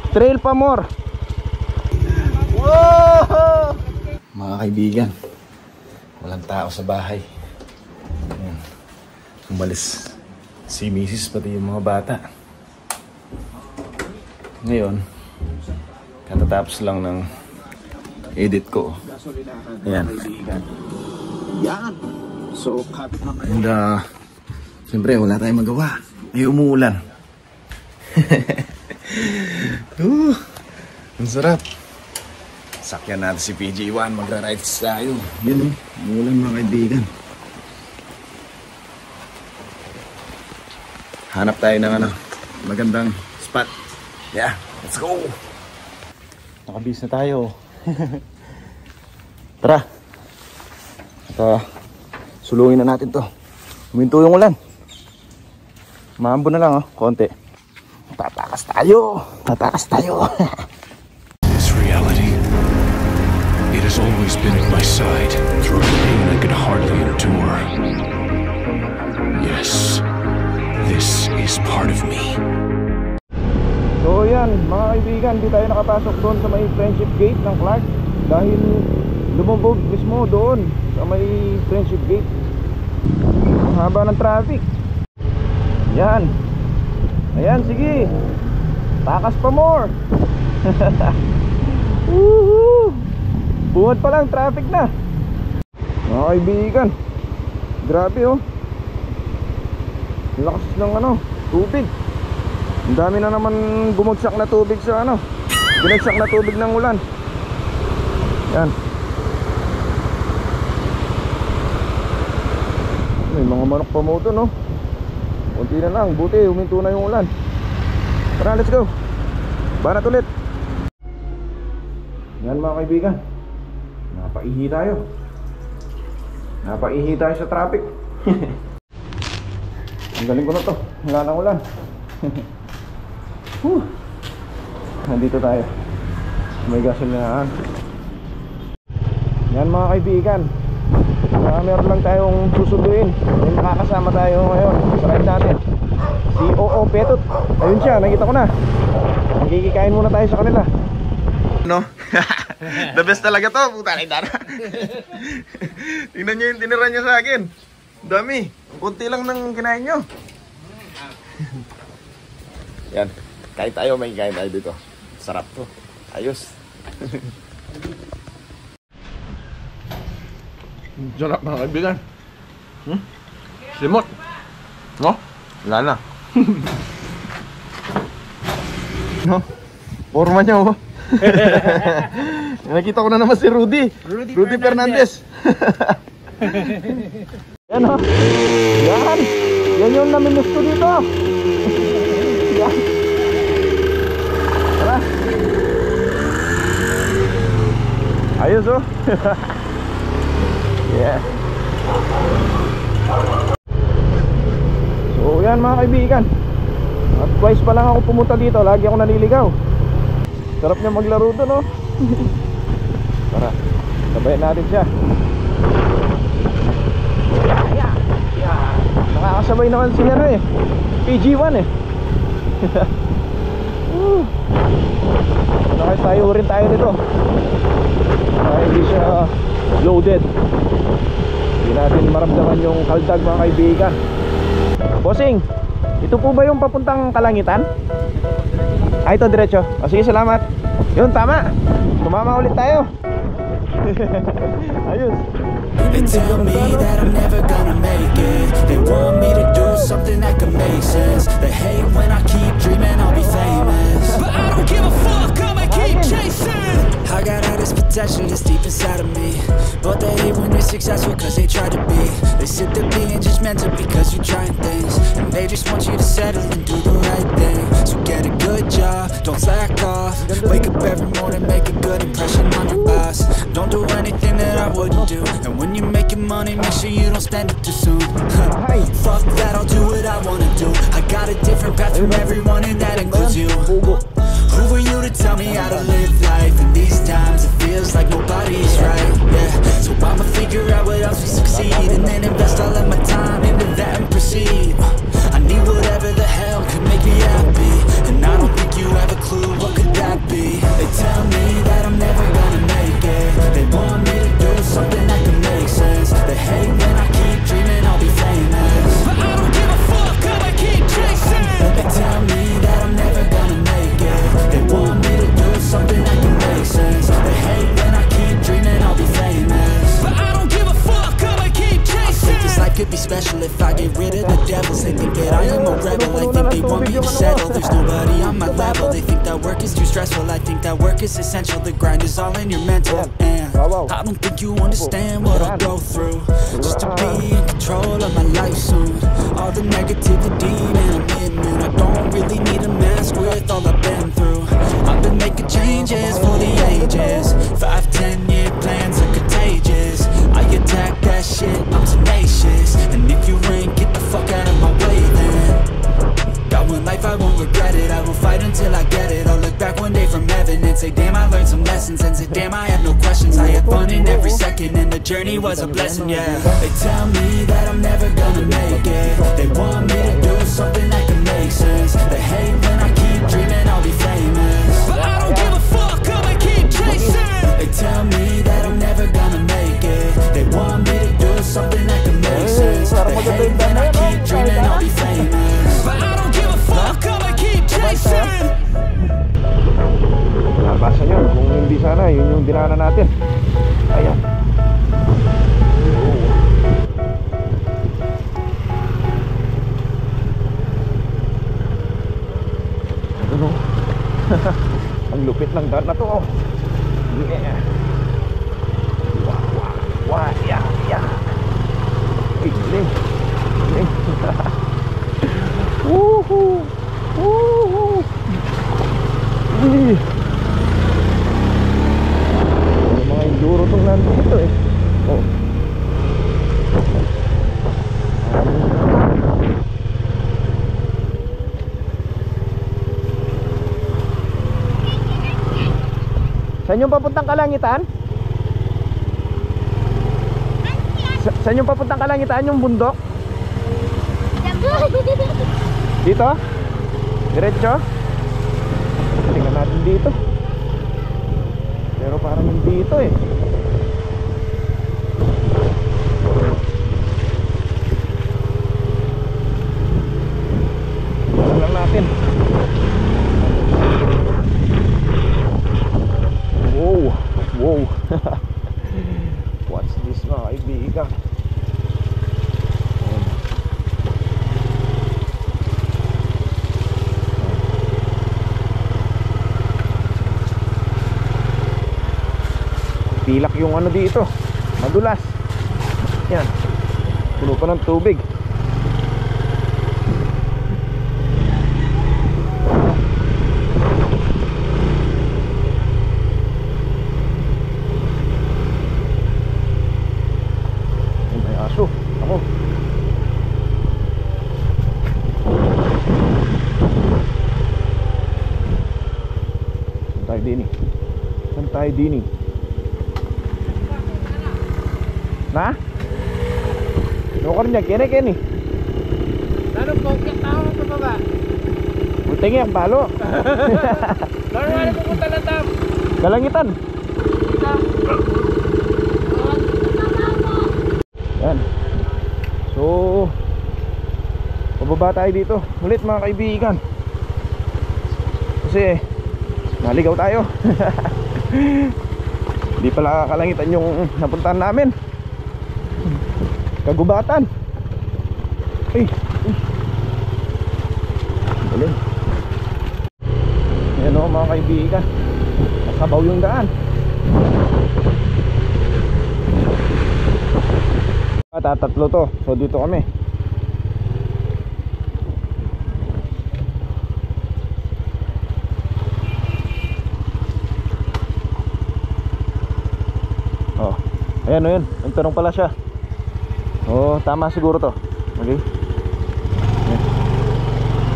Trail pa more. Wow! Mga kaibigan, walang tao sa bahay. Ayan. Umalis si Mrs. pati yung mga bata. Ngayon, katatapos lang ng edit ko. Ayan. So, and siyempre wala tayong magawa. Ay umuulan. Ang sarap. Sakyan natin si PG1. Magra-rides tayo. Yun, umuulan mga kaibigan. Hanap tayo ng magandang spot. Yeah, let's go. Nakabis na tayo. Tara. At sulungin na natin to. Huminto yung ulan. Maambo na lang konti. Tatakas tayo. Tatakas tayo. This reality, it has always been at my side through pain I could hardly endure. Yes, this is part of me. So yan, mga kaibigan, di tayo nakapasok doon sa may Friendship Gate ng Clark dahil lumubog mismo doon sa may Friendship Gate. Ang haba ng traffic. Yan. Ayan, sige. Takas pa more. Woohoo! Buhat pa lang, traffic na. Mga kaibigan, grabe lakas ng tubig. Ang dami na naman bumagsak na tubig sa binagsak na tubig ng ulan. Yan. May mga manok pa mo ito, no? Kunti na lang, buti huminto na yung ulan. Tara, let's go. Banat ulit. Yan mga kaibigan, napaihi tayo. Napaihi tayo sa traffic. Ang galing ko na to, wala nang ulan. Nandito tayo, may gasolinahan. Yan mga kaibigan, meron lang tayong susunduin. May makakasama tayo ngayon sa ride natin, si Oo Petot. Ayun siya, nakita ko na. Magkikikain muna tayo sa kanila. No? The best talaga to, puta na idara. Tingnan nyo yung tinira nyo sa akin. Dami, kunti lang ng kinain nyo. Yan, kain tayo, may kain tayo dito. Sarap to, ayos. Sarap mga kaibigan. Simot. No? Wala na. No? Forma niya Nakita ko na naman si Rudy Fernandez. Yan Yan yung namimiss ko dito. Yan. Tara. Ayos Yeah. So yan mga kaibigan, at twice pa lang ako pumunta dito, lagi ako naliligaw. Sarap niya maglaro doon, no? Tara, sabayan natin siya. Nakakasabay naman si PG1 Nakatayo rin tayo nito para hindi siya loaded. Hindi natin maramdaman yung kaldag mga kaibigan. Bossing, ito po ba yung papuntang Kalangitan? Ay, ito diretso. Sige, salamat. Yun, tama. Tumama ulit tayo. Ayos. They tell me that I'm never gonna make it. They want me to do something that could make sense. They hate when I keep dreaming I'll be famous, but I don't give a fuck, I'ma keep chasing. I got all this potential that's deep inside of me, but they hate when you're successful cause they try to be. They sit there being judgmental because you're trying things, and they just want you to settle and do the right thing. So get a good job, don't slack off. Wake up every morning, make a good impression on your boss. Don't do anything that I wouldn't do, and when you're making money, make sure you don't spend it too soon. Fuck that, I'll do what I wanna do. I got a different path from everyone and that includes you. Who are you to tell me how to live life? In these times it feels like nobody's right, yeah. So I'ma figure out what else we succeed, and then invest all of my time into that and proceed. I need whatever the hell could make me happy, and I don't think you have a clue what could that rid of the devils. They think that I am a rebel. I think they want me to settle. There's nobody on my level. They think that work is too stressful. I think that work is essential. The grind is all in your mental. And I don't think you understand what I'll go through just to be in control of my life soon. All the negativity, man, I'm in, man. I don't really need a mask with all I've been through. I've been making changes for the ages. 5-10 year plans are contagious. I attack that shit, I'm tenacious. And if you ain't, get the fuck out of my way then. Got one life, I won't regret it. I will fight until I get it. I'll look back one day from heaven and say, damn, I learned some lessons. And say, damn, I had no questions. I had fun in every second, and the journey was a blessing, yeah. They tell me that I'm never gonna make it. They want me to do something that can make sense. They hate when I keep dreaming I'll be famous, but I don't give a fuck, I'ma keep chasing. They tell me that I'm never gonna make it. They want me to do something that can make sense. They hate when I keep dreaming I'll be famous, but I don't give a fuck, I'ma keep chasing. Nabasa nyo, kung hindi sana, yun yung dinaanan natin. Ayan. Ano? Ang lupit ng daan na to, oh. Yeah. Wah, wah, wah, yeah, yeah. Galing. Galing. Woohoo! Woohoo! Mga enduro tong nandito eh. Oh. Saan yung papuntang Kalangitan? Saan yung papuntang Kalangitan? Yung bundok? Dito? Diretso? Tingnan natin dito. Pero parang hindi ito eh. Tingnan lang natin. Wow. Wow. What's this, mga kaibigan? Pilak yung ano dito, madulas. Yan, puno pa ng tubig. May aso, ako. Saan tayo din eh? Saan tayo din eh? Na? Nukar niya, kene. Lalo po, tao mo pa ba? Ultingi ang balo. Lalo wala pupunta na tam. Kalangitan. Yan. So, pababa tayo dito ulit, mga kaibigan. Kasi naligaw tayo. Hindi pala Kalangitan yung napuntahan namin. Kagubatan. Ay. Galing. Ayan o, mga kaibigan, nasabaw yung daan. Tatatlo to. So dito kami. Oh, ayan o yun. Nagtanong pala siya. Oh, tama siguro to. Okay. Ayan.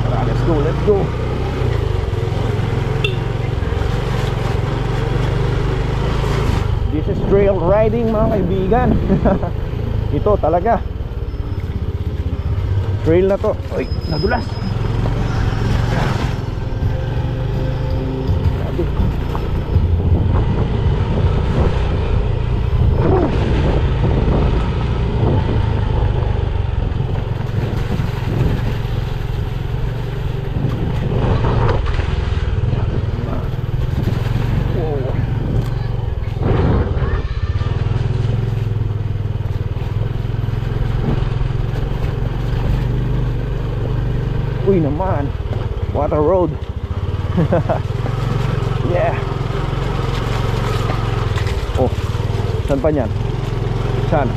Tara, let's go, let's go. This is trail riding, mga kaibigan. Ito talaga trail na to. Uy, nadulas. Grabe. Uy naman, water road. Yeah. Oh, saan pa niyan? Saan?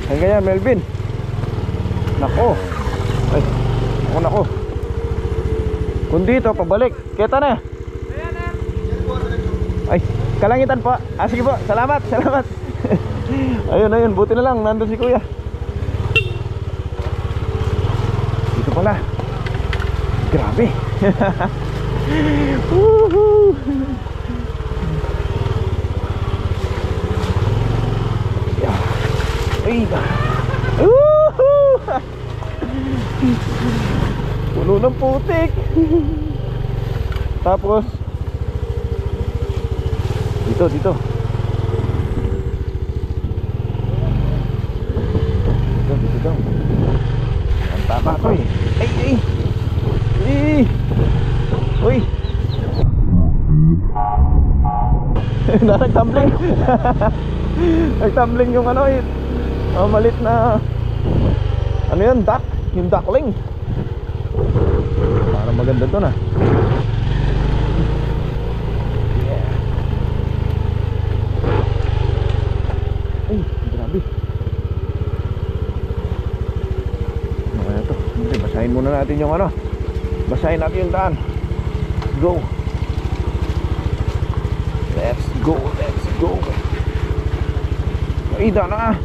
Saan ganyan, Melvin? Nako. Ay, nako. Kung dito, pabalik. Kita na. Ay, Kalangitan po. Sige po, salamat. Ayun, buti na lang, nandun si kuya. Dito pala. Grabe. Woohoo. Ay, woohoo. Puno ng putik. Tapos dito. Dito daw. Ang tama to eh. Ay. Uy. Nagtumbling. Nagtumbling yung ano eh. Malit na ano yan, duck. Yung duckling. Parang maganda to na. Ay, grabe. Ano kaya to? Hindi, basahin muna natin yung ano. Basahin natin yung daan. Go. Let's go. Ay, daan na.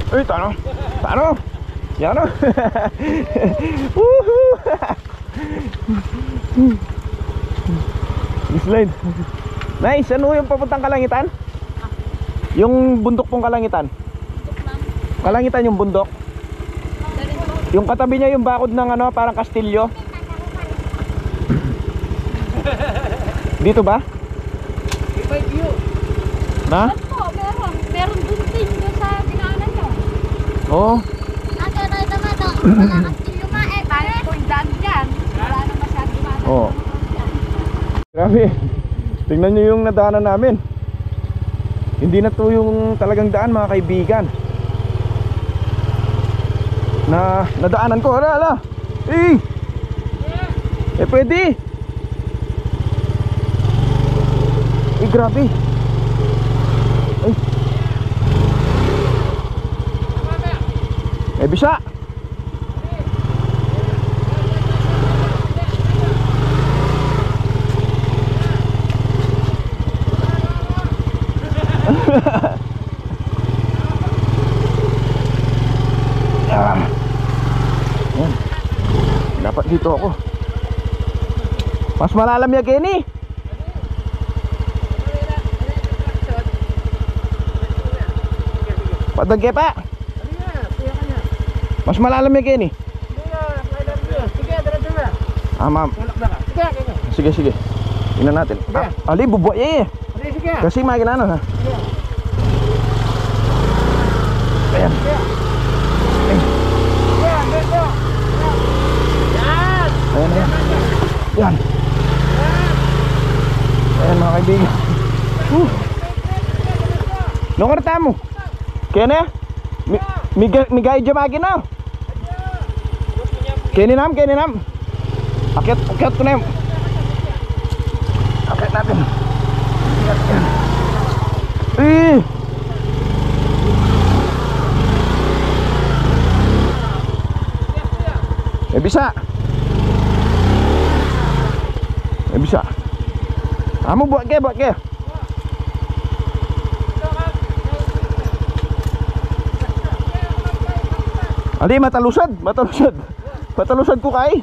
Ay, tano. Yan o. Woohoo. Slide. Nice, ano yung papuntang Kalangitan? Yung bundok pong Kalangitan. Kalangitan yung bundok. Yung katabi niya yung bakod ng ano, parang kastilyo. Dito ba? Na? Meron dun din doon sa dinaanan nyo. Oo. Ito, wala kastilyo nga eh. Bakit po yung daan dyan? Wala na masyado mga. Oo. Grabe. Tingnan nyo yung nadaanan namin. Hindi na to yung talagang daan, mga kaibigan. Na nadaanan ko. Ala. Pwede. Grabe. Bisa. Dapat dito ako. Mas malalam ya Kenny. Padagke pa. Mas malalam ya Kenny. Ma'am. Sige. Tingnan natin. Ali bubuo eh. Kasi makin ano ha. Ayan. Ayan. Ayan mga kaibigan. Nungkar tamu. Kene? Migay jamagin na. Kene nam. Akyat ko na yun. Akyat natin. Bisa. Bisa. Kamu buat ke? Ali matalusad ko kay.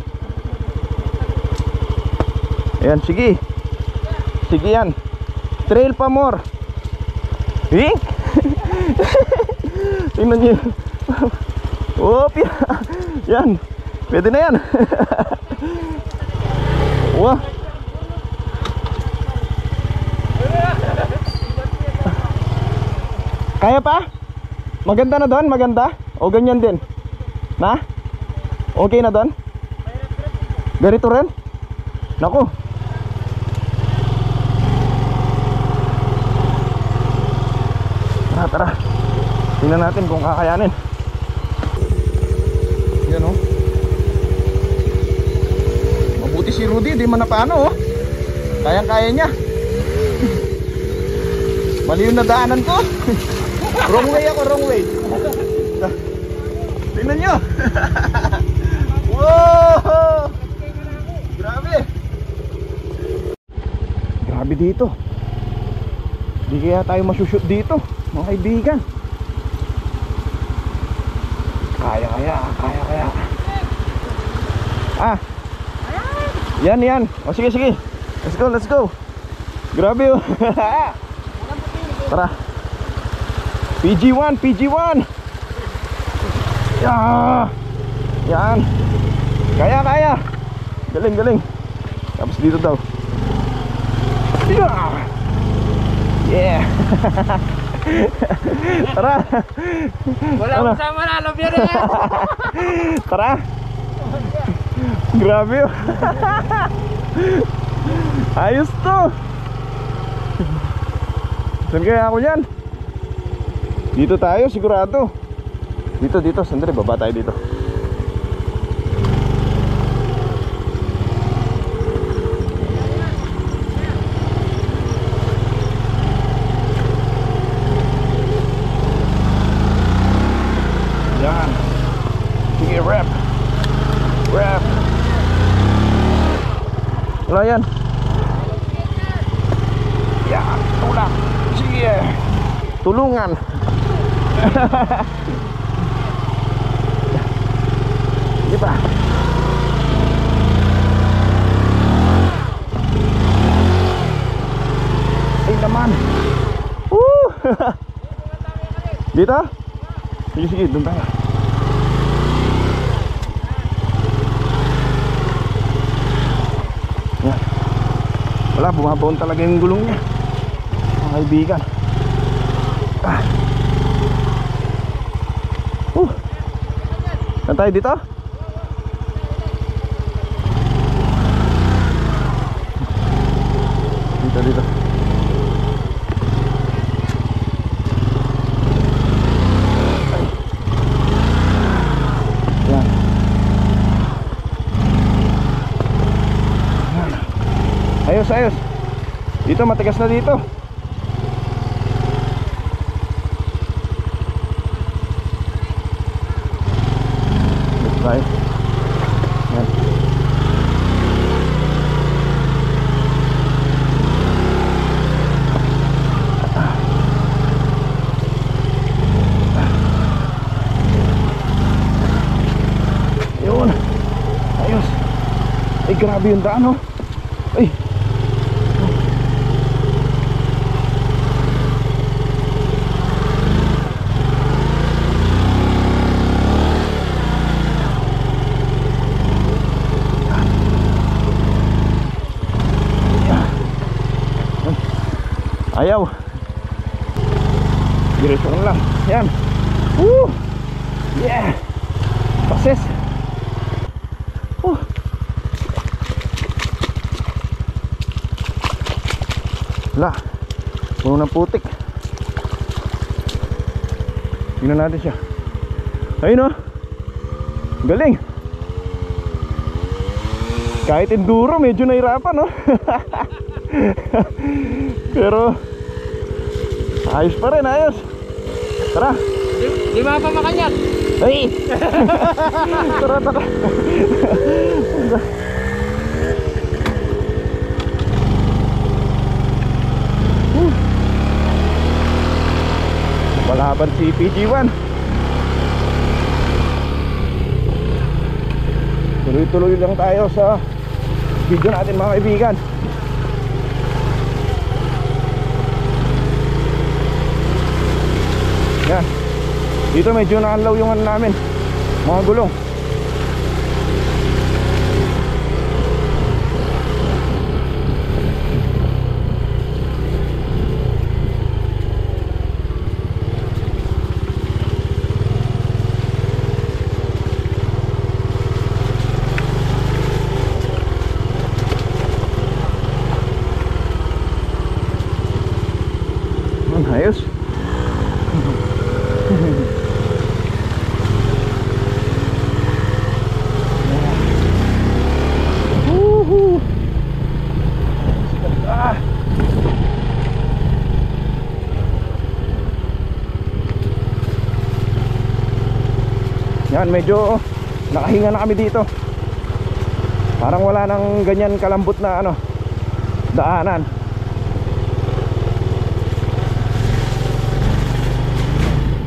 Ayan, sige yan. Trail pa more. Tingnan niyo. Yan. Pwede na yan. Wah. Kaya pa? Maganda na doon? Maganda? O ganyan din? Na? Okay na doon? Ganito rin? Naku. Tara. Tingnan natin kung kakayanin. Yan oh. Mabuti si Rudy, di man na paano oh. Kayang-kaya niya. Mali yung nadaanan ko. Wrong way ako, wrong way. Tingnan nyo. Wow! Grabe. Grabe dito. Di kaya tayo masushoot dito, mga kaibigan. Kaya. Ah. Yan. O sige. Let's go. Grabe oh. Tara. PG1. Yan. Kaya. Galing. Tapos dito daw. Yeah. Tara. Wala akong sama na, love yan eh. Tara. Grabe oh. Ayos to. Saan kaya ako yan? Dito tayo sigurado. Dito, sandali, baba tayo dito. Yan. Sige, rap. Wala yan. Yan, tulak. Sige. Tulungan. Sige pa. Ay naman. Woo! Dito? Sige, doon tayo. Yan. Wala, bumabaon talaga yung gulong niya, mga kaibigan. Saan tayo dito? Dito. Yan. Ayos. Dito, matigas na dito. Right. Yan. Yun. Ayos. Ay, grabe yung daan oh. Ay. Ayaw. Diretso lang. Yan. Woo! Yeah. Pakses. Wala. Puno ng putik. Tingnan natin siya. Ayun oh. Galing. Kahit enduro medyo nahirapan no. Pero ayos pa rin, ayos. Tara. Di mapamakanyat. Ay. Tara. Balaban si PG1. Tuloy-tuloy lang tayo sa video natin mga kaibigan. Yan. Dito medyo naanlaw yung ano namin, mga gulong. Ayos. Yan, medyo nakahinga na kami dito. Parang wala nang ganyan kalambot na ano, daanan.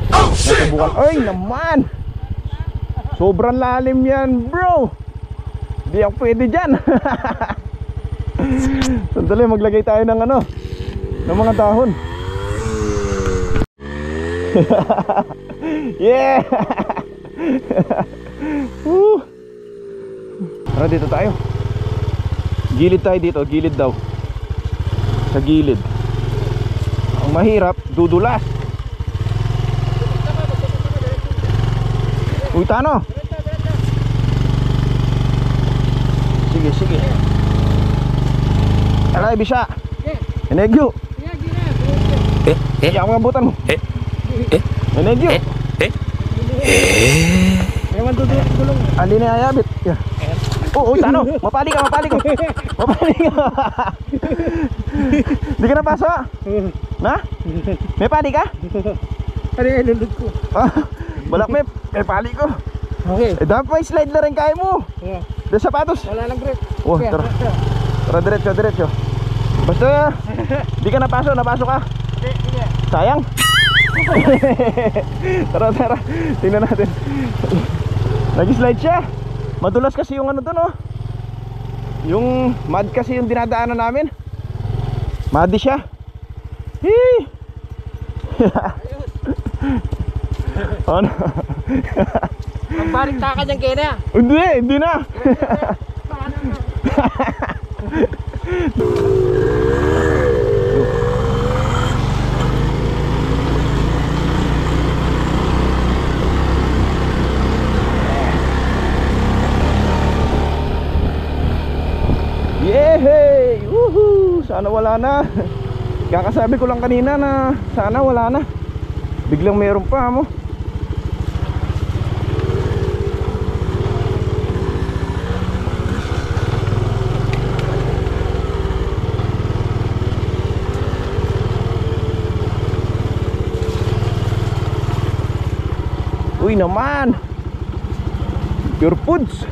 Nasubukan. Ay naman, sobrang lalim yan bro. Di ako pwede dyan. Sandali, maglagay tayo ng ano, ng mga dahon. Yeah. Tara, dito tayo. Gilid tayo dito, gilid daw. Sa gilid. Ang mahirap, dudulas. Uy, Tano. Sige, sige. Alay, bisa. Enegyo. Iya, mga butan mo. Enegyo. Ewan dudulong. Andi na ayabit. Ya. Oh, Tano, mapali ka, mapali ka. Mapali ka. Di ka napasok? Na? May pali ka? Ano yung ilulog ko? Balak may pali ko. Okay. Dapat may slide na rin kaya mo. Yeah. De sapatos. Wala lang grip. Oh, tara. Tara, diretso, diretso. Basta, di ka napasok, napasok ka. Sige. Sayang. Tara, tara. Tingnan natin. Nag-slide siya. Madulas kasi yung ano dun, oh. Yung mud kasi yung dinadaanan namin. Muddy siya. Hee. Ano? Magbalik taka dyan kaya na. Hindi na. Yehey! Woohoo! Sana wala na. Kakasabi ko lang kanina na sana wala na. Biglang meron pa mo. Uy naman, Pure Foods.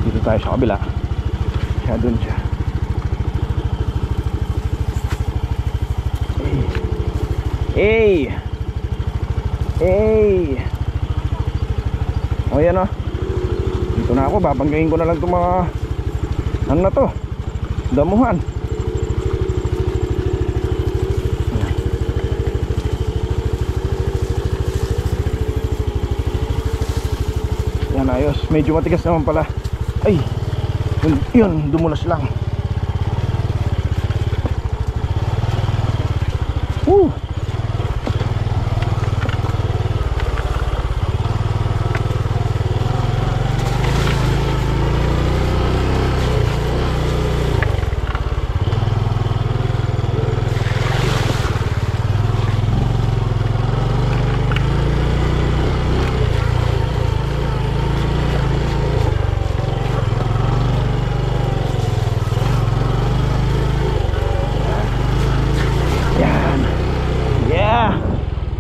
Dito tayo sa kabila. Kaya dun siya. Hey, hey. O yan, o. Dito na ako, babanggain ko na lang itong mga ano na to, damuhan. Yan, ayos. Medyo matigas naman pala. Ay, yun, dumulas lang. Woo!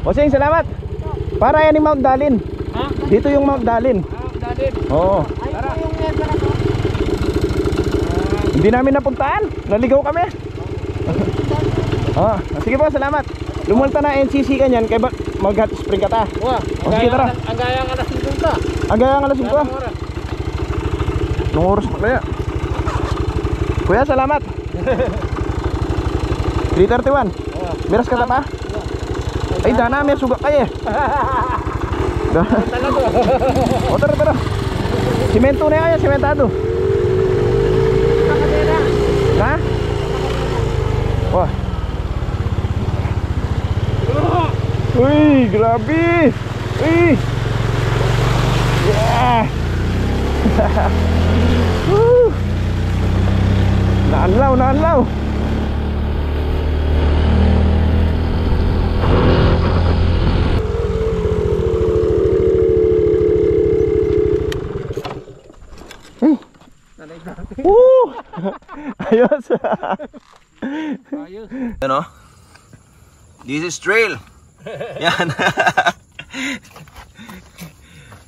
Bossing, salamat. Para yan yung Mount Dalin. Ha? Dito yung Mount Dalin. Dalin. Oo. Tara. Hindi namin napuntaan. Naligaw kami. Oh, sige po, salamat. Lumulta na NCC ka niyan, kaya mag-hot spring ka ta. Wah, sige, tara. Ang gaya ang alas 5 ta. Ang gaya ang alas 5. Nung oras pa kaya. Kuya, salamat. 3:31. Miras ka ta pa? Ay, dana, may suga kayo eh. O, tara, tara. Simento na yan, simentado. Ha? Wah. Uy, grabe. Uy. Yeah. Naanlaw, naanlaw. Ayos. Ayos. Ano? This is trail. Yan.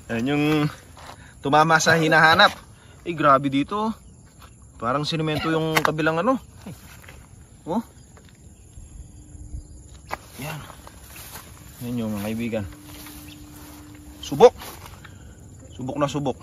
Yan yung tumama sa hinahanap. Eh, grabe dito. Parang sinimento yung kabilang ano. Oh. Yan. Yan yung mga kaibigan. Subok. Subok na subok.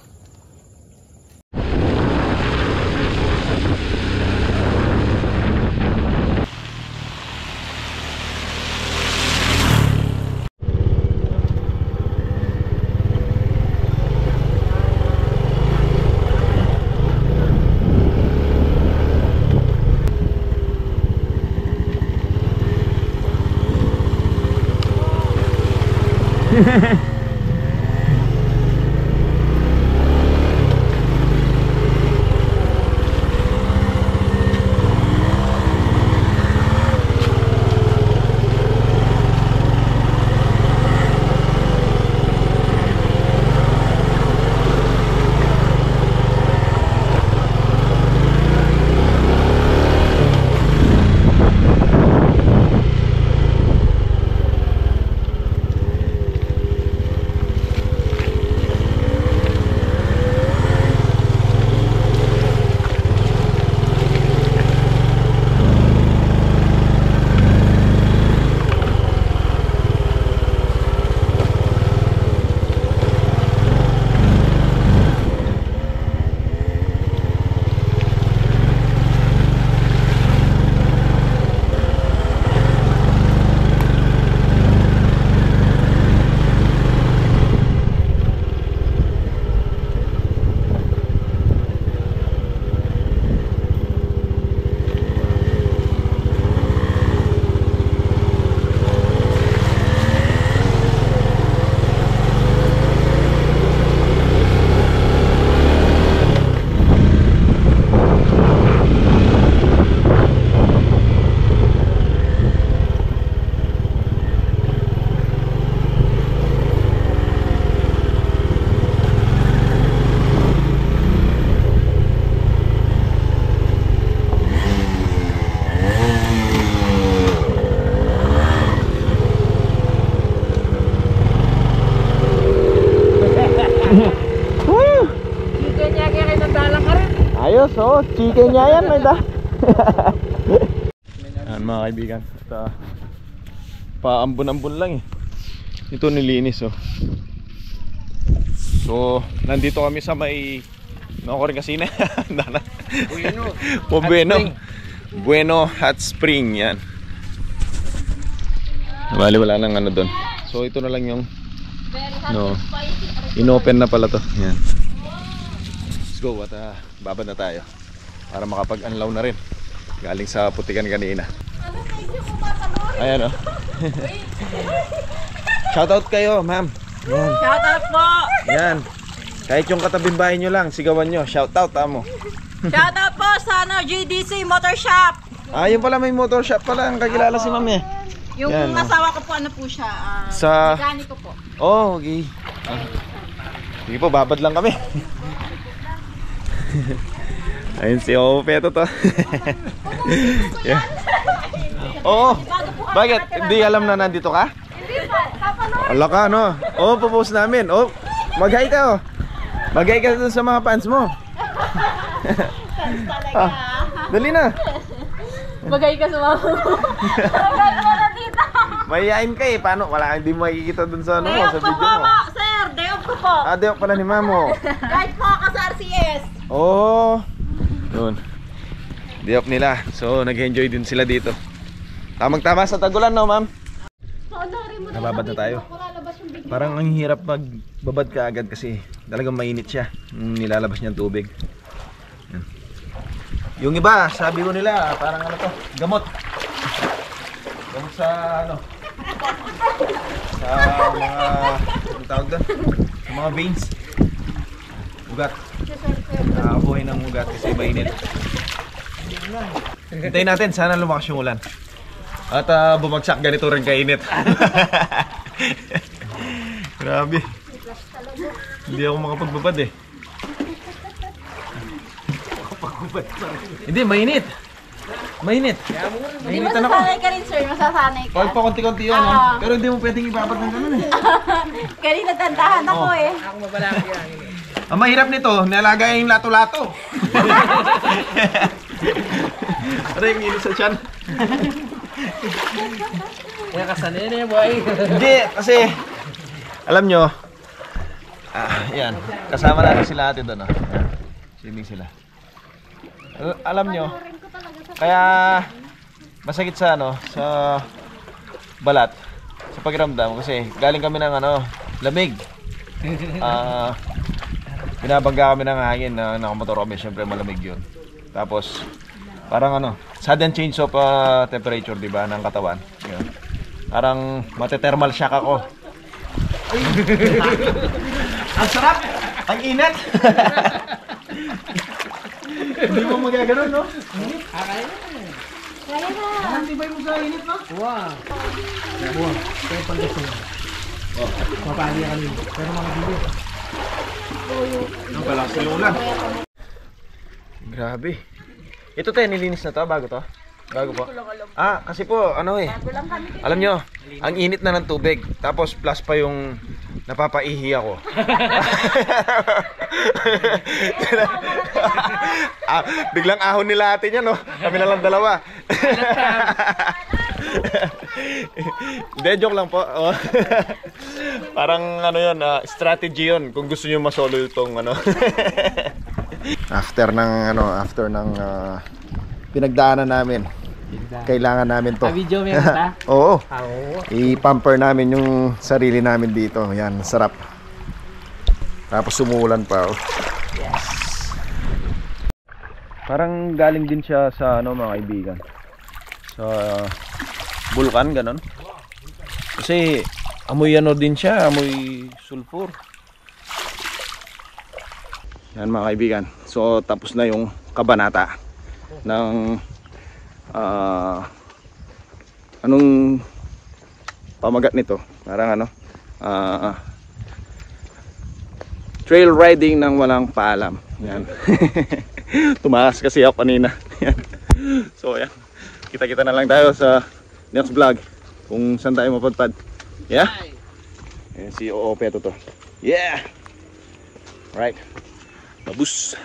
Ayos, oh, chicken niya yan, may da. Yan mga kaibigan, paambon-ambon lang eh. Ito nilinis, oh. So, nandito kami sa may rin kasi na. Bueno Hot Spring, yan. Bali wala nang ano doon. So ito na lang yung inopen na pala to. Yan. Let's go at babad na tayo para makapag-unlaw na rin galing sa putikan kanina. Ayan, oh. Shoutout kayo, ma'am. Yan. Shoutout po. Yan. Kahit yung katabing bahay nyo lang, sigawan nyo. Shoutout, amo. Shoutout po sa GDC Motor Shop. Ah, yun pala, may motor shop pala. Ang kakilala si ma'am eh. Yung yan, asawa ko po, ano po siya? Sa... mekaniko po. Oh, okay. Sige po, babad lang kami. Ayun si Peto to. Yeah. Oo. Bakit? Hindi alam na nandito ka? Hindi pa, papanood. Ala ka, no? Oo, popost namin. Oh, mag-hi ka, oh. Mag-hi ka dun sa mga fans mo. Dali na. Bagay ka sa mga Mayayain ka eh. Paano? Wala, hindi mo makikita dun sa ano mo, sa video mo. Sir, day off ko po. Ah, day off pala ni Mamo. Guys po ako sa RCS. Oh. Yun. Day off nila. So, nag-enjoy din sila dito. Tamang-tama sa tagulan, no, ma'am? Nababad na tayo. Parang ang hirap magbabad ka agad kasi talagang mainit siya. Nilalabas niya ang tubig. Yan. Yung iba, sabi ko nila, parang ano to, gamot. Gamot sa ano? Sa mga, anong tawag doon? Sa mga veins. Ugat. Buhay ng ugat kasi mainit. Hintayin natin, sana lumakas yung ulan. At bumagsak ganito rin kainit. Grabe. Hindi ako makapagbabad eh. Hindi, mainit. Mainit. Hindi masasanay ka rin, sir. Masasanay ka. Pag pa konti-konti yan, Ah. pero hindi mo pwedeng ibabad ng ganun eh. Kanina dandahan ako eh. Ako mabalaki yan. Ang mahirap nito, nalagay yung lato-lato. Aray, yung inis sa tiyan. Kaya kasanay na yan, boy. Hindi, kasi alam nyo, yan, kasama natin sila ate doon. Swimming sila. Alam nyo, kaya masakit sa sa balat, sa pakiramdam kasi galing kami ng lamig. Binabangga kami ng hangin na nakamotor kami, syempre malamig yun. Tapos parang sudden change of temperature, di ba, ng katawan. Yun. Parang mate-thermal shock ako. Ang sarap! Ang init! Hindi mo magaganon, no? Kaya na. Ang tibay mo sa init, no? Wow. Wow. Kaya pagdating. Mapali ka rin. Pero mga video. Ang pala sa ulan. Grabe. Ito nilinis na to, bago to? Bago po. Kasi po, alam nyo, ang init na ng tubig. Tapos plus pa yung napapaihi ako. Biglang ahon nila atin yan, no? Kami na lang dalawa. Hindi, joke lang po. Parang yun, strategy yun kung gusto nyo masolo itong after ng pinagdaanan namin. Kailangan namin to. Video mo yan, ta? Oo. Oo. I-pamper namin yung sarili namin dito. Yan, sarap. Tapos sumulan pa. Yes. Parang galing din siya sa mga kaibigan. Sa bulkan, ganon. Kasi amoy din siya, amoy sulfur. Yan mga kaibigan. So tapos na yung kabanata ng anong pamagat nito? Parang trail riding ng walang paalam. Yan. Tumakas kasi ako kanina. Yan. So yan. Kita-kita na lang tayo sa next vlog kung saan tayo mapadpad. Yeah? Ayan si OO Peto to. Yeah! Right. Mabus.